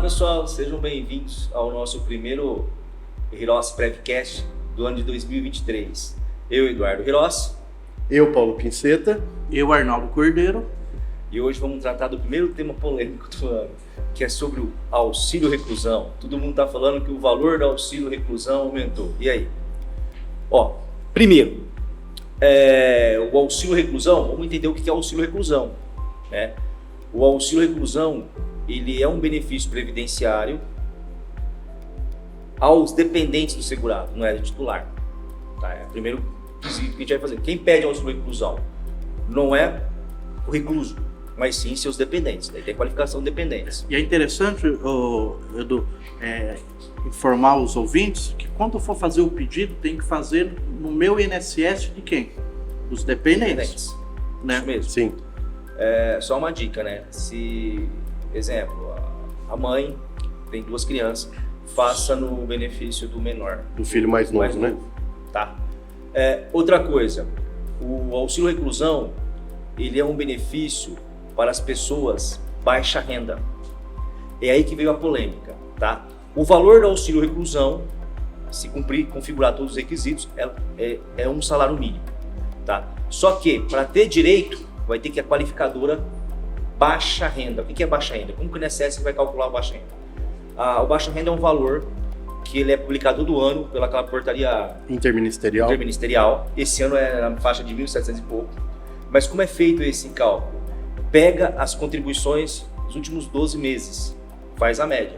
pessoal, sejam bem-vindos ao nosso primeiro Hirossi Prevcast do ano de 2023. Eu, Eduardo Hirossi. Eu, Paulo Pinceta. Eu, Arnaldo Cordeiro. E hoje vamos tratar do primeiro tema polêmico do ano, que é sobre o auxílio reclusão. Todo mundo está falando que o valor do auxílio reclusão aumentou. E aí? Primeiro, o auxílio reclusão, vamos entender o que é auxílio reclusão, né? O auxílio reclusão, ele é um benefício previdenciário aos dependentes do segurado, não é do titular. Tá? É o primeiro que a gente vai fazer. Quem pede auxílio reclusão não é o recluso, mas sim seus dependentes. Daí tem qualificação de dependentes. E é interessante, Edu, informar os ouvintes que quando for fazer o pedido, tem que fazer no meu INSS de quem? Dos dependentes. Né? Isso mesmo. Sim. Só uma dica, né? Se, exemplo, a mãe tem 2 crianças, faça no benefício do menor. Do filho mais novo, né? Tá. Outra coisa, o auxílio reclusão, ele é um benefício para as pessoas baixa renda. É aí que veio a polêmica, tá? O valor do auxílio reclusão, se cumprir, configurar todos os requisitos, é um salário mínimo, tá? Só que, para ter direito, vai ter que a qualificadora baixa renda. O que é baixa renda? Como que o INSS vai calcular a baixa renda? O baixa renda é um valor que ele é publicado todo ano pelaquela portaria interministerial. Esse ano é na faixa de 1.700 e pouco. Mas como é feito esse cálculo? Pega as contribuições dos últimos 12 meses, faz a média.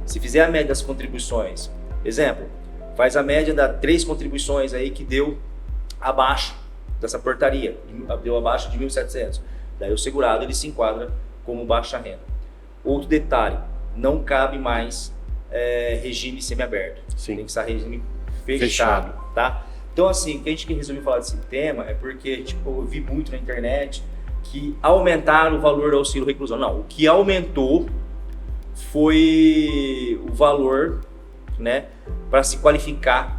Se fizer a média das contribuições, exemplo, faz a média das 3 contribuições aí que deu abaixo dessa portaria, deu abaixo de 1.700. Daí o segurado ele se enquadra como baixa renda. Outro detalhe, não cabe mais regime semiaberto. Sim. Tem que estar regime fechado, tá? Então assim, o que a gente resolveu falar desse tema é porque eu vi muito na internet que aumentaram o valor do auxílio reclusão. Não, o que aumentou foi o valor, né, para se qualificar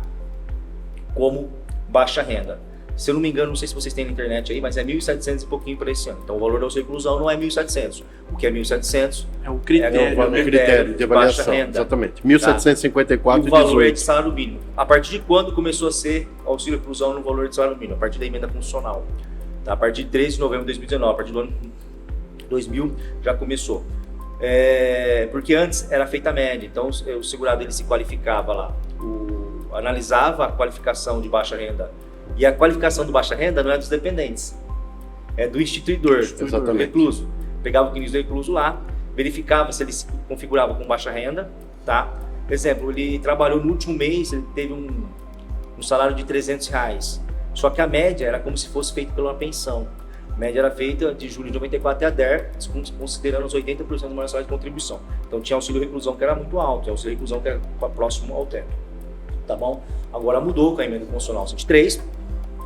como baixa renda. Se eu não me engano, não sei se vocês têm na internet aí, mas é 1.700 e pouquinho para esse ano. Então o valor do auxílio reclusão não é 1.700. O que é 1.700 é o critério, de avaliação. Baixa renda. Exatamente. 1.754 tá? E o valor é de salário mínimo. A partir de quando começou a ser auxílio reclusão no valor de salário mínimo? A partir da emenda funcional. Tá? A partir de 13 de novembro de 2019, a partir do ano 2000 já começou. Porque antes era feita a média, então o segurado ele se qualificava lá, analisava a qualificação de baixa renda. E a qualificação do baixa renda não é dos dependentes, é do instituidor, do recluso. Pegava o CNIS do recluso lá, verificava se ele se configurava com baixa renda, tá? Por exemplo, ele trabalhou no último mês, ele teve um salário de R$300, só que a média era como se fosse feito pela pensão. A média era feita de julho de 94 até a DER, considerando os 80% do maior salário de contribuição. Então tinha auxílio reclusão que era muito alto, tinha auxílio reclusão que era próximo ao teto, tá bom? Agora mudou com a emenda constitucional 103,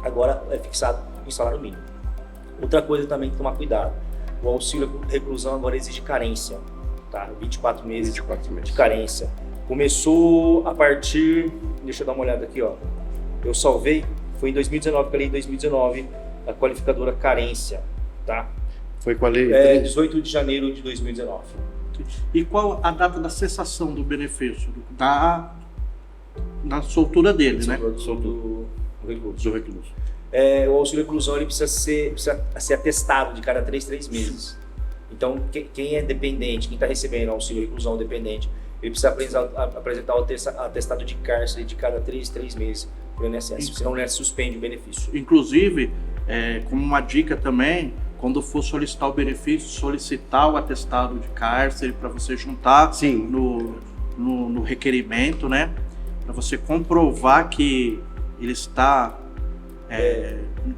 agora é fixado em salário mínimo. Outra coisa também que tomar cuidado, o auxílio reclusão agora exige carência, tá? 24 meses de carência. Começou a partir, deixa eu dar uma olhada aqui, ó. Eu salvei, foi em 2019, que a lei de 2019, a qualificadora carência, tá? Foi com a lei? 18 de janeiro de 2019. E qual a data da cessação do benefício? Na soltura dele, né? Do recluso. O auxílio reclusão ele precisa ser atestado de cada 3 meses. Então, quem é dependente, quem está recebendo auxílio reclusão dependente, ele precisa apresentar o atestado de cárcere de cada 3 meses para o INSS, senão o INSS suspende o benefício. Inclusive, como uma dica também, quando for solicitar o benefício, solicitar o atestado de cárcere para você juntar no requerimento, né? Para você comprovar que ele está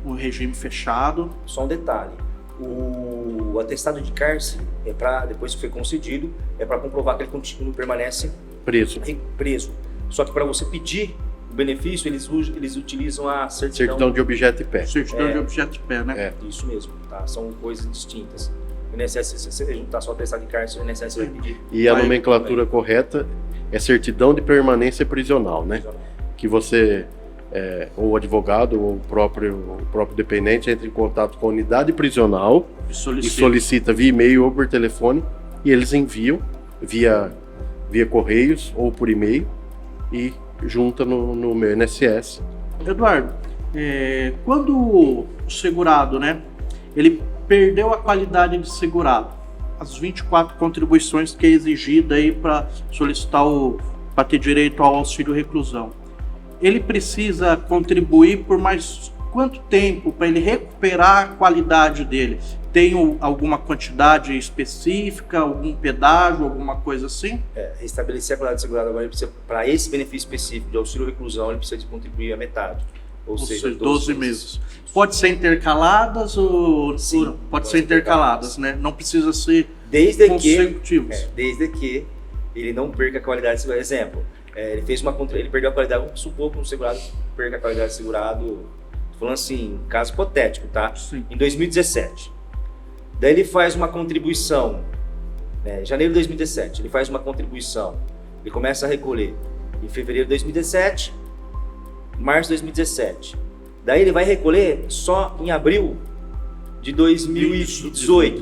no regime fechado. Só um detalhe, o atestado de cárcere depois que foi concedido, é para comprovar que ele permanece preso. Só que para você pedir o benefício, eles utilizam a certidão de objeto e pé. Certidão de objeto e pé, né? Isso mesmo, tá? São coisas distintas. O INSS, se você juntar só o atestado de cárcere, o INSS vai pedir. E a nomenclatura correta é certidão de permanência prisional, né? Que você, ou o advogado, ou o próprio dependente entra em contato com a unidade prisional e solicita via e-mail ou por telefone, e eles enviam via via Correios ou por e-mail e junta no meu INSS. Eduardo, quando o segurado, né, ele perdeu a qualidade de segurado, as 24 contribuições que é exigida aí para solicitar para ter direito ao auxílio reclusão, ele precisa contribuir por mais quanto tempo para ele recuperar a qualidade dele? Tem alguma quantidade específica, algum pedágio, alguma coisa assim? Restabelecer a qualidade de segurado agora, para esse benefício específico de auxílio reclusão, ele precisa de contribuir a metade. Ou seja, 12 meses. Pode ser intercaladas ou... Sim, pode ser intercaladas, né? Não precisa ser desde consecutivos. Desde que ele não perca a qualidade de segurado. Exemplo, ele perdeu a qualidade, vamos supor que um segurado perca a qualidade de segurado, falando assim, caso hipotético, tá? Sim. Em 2017. Daí ele faz uma contribuição, em janeiro de 2017, ele faz uma contribuição, ele começa a recolher em fevereiro de 2017, março de 2017. Daí ele vai recolher só em abril de 2018,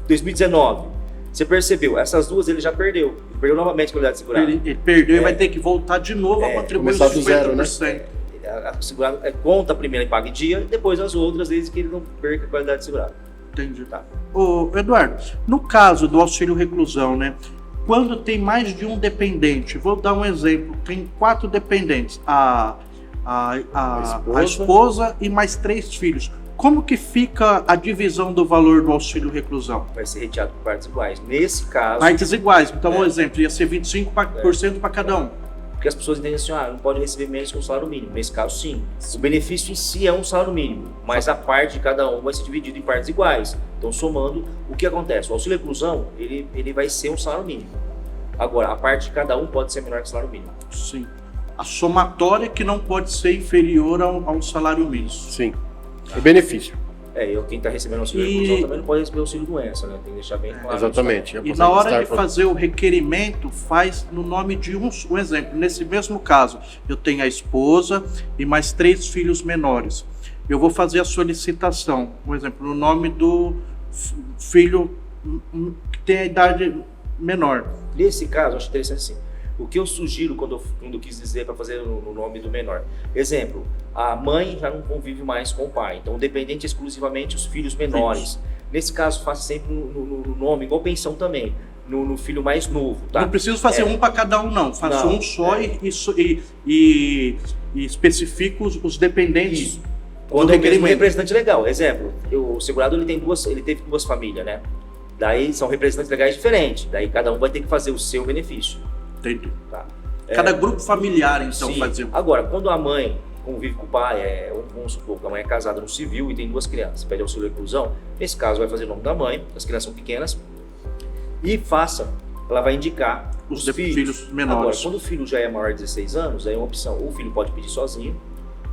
2019. Você percebeu? Essas duas ele já perdeu. Ele perdeu novamente a qualidade de segurado. Ele perdeu e vai ter que voltar de novo a contribuir começar do zero, né? A segurado conta a primeira e paga em dia, depois as outras, desde que ele não perca a qualidade de segurado. Entendi. Tá. Ô, Eduardo, no caso do auxílio reclusão, né? Quando tem mais de um dependente, vou dar um exemplo, tem 4 dependentes, a esposa e mais 3 filhos. Como que fica a divisão do valor do auxílio reclusão? Vai ser retirado por partes iguais. Nesse caso... Partes iguais. Então, um exemplo, ia ser 25% para cada um. Porque as pessoas entendem assim, não pode receber menos que um salário mínimo. Nesse caso, sim. O benefício em si é um salário mínimo, mas a parte de cada um vai ser dividido em partes iguais. Então, somando, o que acontece? O auxílio reclusão, ele vai ser um salário mínimo. Agora, a parte de cada um pode ser menor que o salário mínimo. Sim. A somatória que não pode ser inferior a um salário mínimo. Sim. E benefício. Quem está recebendo auxílio reclusão também não pode receber auxílio doença, né? Tem que deixar bem claro. Exatamente. E na hora de fazer o requerimento, faz no nome de um exemplo. Nesse mesmo caso, eu tenho a esposa e mais 3 filhos menores. Eu vou fazer a solicitação, por exemplo, no nome do filho que tem a idade menor. Nesse caso, acho interessante assim. O que eu sugiro quando eu quis dizer para fazer no nome do menor? Exemplo, a mãe já não convive mais com o pai, então dependente exclusivamente os filhos menores. Nesse caso, faça sempre no nome, igual pensão também, no filho mais novo. Tá? Não preciso fazer um para cada um, não. Faço um só e especifico os dependentes. Isso. Quando é mesmo representante legal. Exemplo, o segurado ele teve 2 famílias, né? Daí são representantes legais diferentes. Daí cada um vai ter que fazer o seu benefício. Entendi. Tá. Cada grupo familiar, então, sim. fazer. Agora, quando a mãe convive com o pai, vamos supor que a mãe é casada no civil e tem 2 crianças, pede auxílio reclusão, nesse caso vai fazer o nome da mãe, as crianças são pequenas, e ela vai indicar os filhos menores. Agora, quando o filho já é maior de 16 anos, aí é uma opção, ou o filho pode pedir sozinho,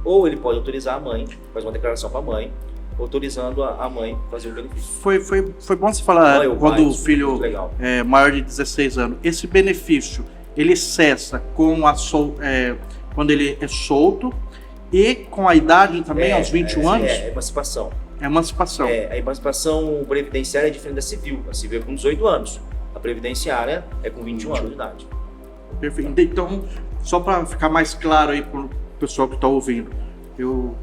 ou ele pode autorizar a mãe, faz uma declaração para a mãe, autorizando a mãe a fazer o benefício. Foi bom você falar, quando o filho é maior de 16 anos, esse benefício, ele cessa quando ele é solto e com a idade também, aos 21 anos? Emancipação. Emancipação. A emancipação previdenciária é diferente da civil. A civil é com 18 anos. A previdenciária é com 21 anos de idade. Perfeito. Então, só para ficar mais claro aí para o pessoal que está ouvindo, eu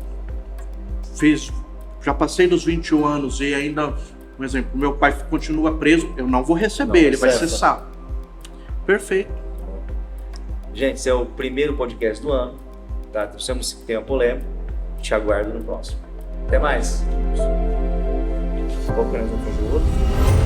já passei dos 21 anos e ainda, por exemplo, meu pai continua preso, eu não vou receber, ele vai cessar. Perfeito. Gente, esse é o primeiro podcast do ano, tá? Trouxemos esse tema polêmico, te aguardo no próximo. Até mais! Qual que nós vamos fazer o outro?